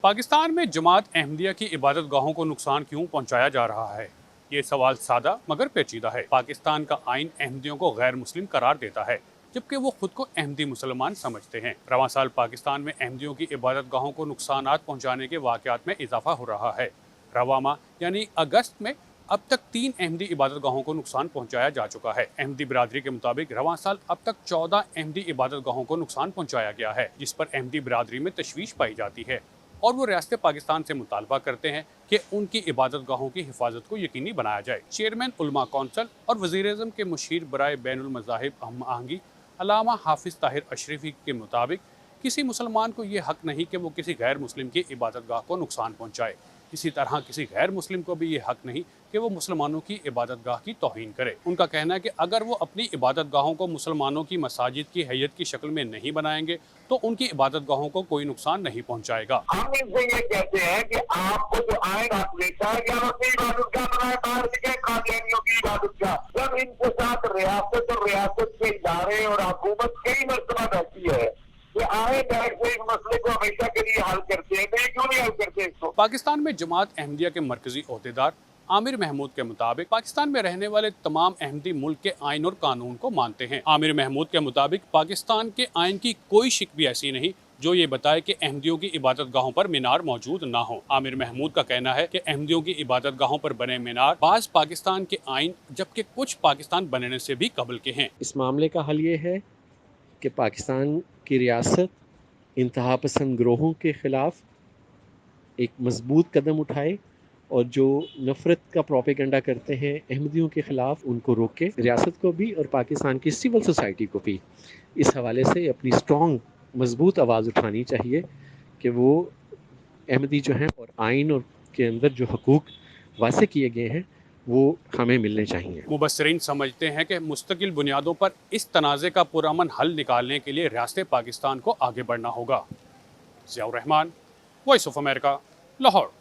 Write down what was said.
पाकिस्तान में जमात अहमदिया की इबादत गाहों को नुकसान क्यों पहुंचाया जा रहा है? ये सवाल सादा मगर पेचीदा है। पाकिस्तान का आइन अहमदियों को गैर मुस्लिम करार देता है, जबकि वो खुद को अहमदी मुसलमान समझते हैं। रवां साल पाकिस्तान में अहमदियों की इबादत गाहों को नुकसानात पहुंचाने के वाक़यात में इजाफा हो रहा है। रवां माह यानी अगस्त में अब तक 3 अहमदी इबादत गाहों को नुकसान पहुंचाया जा चुका है। अहमदी बिरादरी के मुताबिक रवां साल अब तक 14 अहमदी इबादत गाहों को नुकसान पहुंचाया गया है, जिस पर अहमदी बिरादरी में तशवीश पाई जाती है और वो रियासत पाकिस्तान से मुतालबा करते हैं कि उनकी इबादत गाहों की हिफाजत को यकीनी बनाया जाए। चेयरमैन उलमा कौंसल और वज़ीर-ए-आज़म के मुशीर बराए बैनुल मज़ाहिब हम आहंगी अल्लामा हाफिज़ ताहिर अशरफी के मुताबिक किसी मुसलमान को ये हक नहीं कि वो किसी गैर मुस्लिम की इबादत गाह को नुकसान पहुँचाए। इसी तरह किसी गैर मुस्लिम को भी ये हक नहीं कि वो मुसलमानों की इबादत गाह की तौहीन करे। उनका कहना है कि अगर वो अपनी इबादत गाहों को मुसलमानों की मसाजिद की हैयत की शक्ल में नहीं बनाएंगे तो उनकी इबादत गाहों को कोई नुकसान नहीं पहुंचाएगा। हम इनसे ये कहते हैं कि आपको जो आइन हक देता है कि आप अपनी इबादत गाह बनाए, बाहर के कादियानियों की इबादत गाह। जब इनके साथ रियासत और रियासत के इदारे और हुकूमत कई मरतबा बैठती है कि आए बैठ के इस मसले को हमेशा के लिए हल करते हैं, नहीं क्यों नहीं हल करते इसको। पाकिस्तान में जमात अहमदिया के मरकजी ओहदेदार आमिर महमूद के मुताबिक पाकिस्तान में रहने वाले तमाम अहमदी मुल्क के आइन और कानून को मानते हैं। आमिर महमूद के मुताबिक पाकिस्तान के आइन की कोई शिक भी ऐसी नहीं जो ये बताए कि अहमदियों की इबादत गाहों पर मीनार मौजूद ना हो। आमिर महमूद का कहना है कि अहमदियों की इबादत गाहों पर बने मीनार बाज पाकिस्तान के आइन जबकि कुछ पाकिस्तान बनने से भी कबल के हैं। इस मामले का हल ये है कि पाकिस्तान की रियासत इंतहा पसंद ग्रोहों के ख़िलाफ़ एक मजबूत कदम उठाए और जो नफ़रत का प्रोपेगेंडा करते हैं अहमदियों के ख़िलाफ़ उनको रोके। रियासत को भी और पाकिस्तान की सिविल सोसाइटी को भी इस हवाले से अपनी स्ट्रॉन्ग मजबूत आवाज़ उठानी चाहिए कि वो अहमदी जो हैं और आइन और के अंदर जो हकूक़ वासे किए गए हैं वो हमें मिलने चाहिए। मुबस्सरीन समझते हैं कि मुस्तकिल बुनियादों पर इस तनाज़े का पुरअमन हल निकालने के लिए रियासत पाकिस्तान को आगे बढ़ना होगा। Ziaur Rahman, voice of America, Lahore.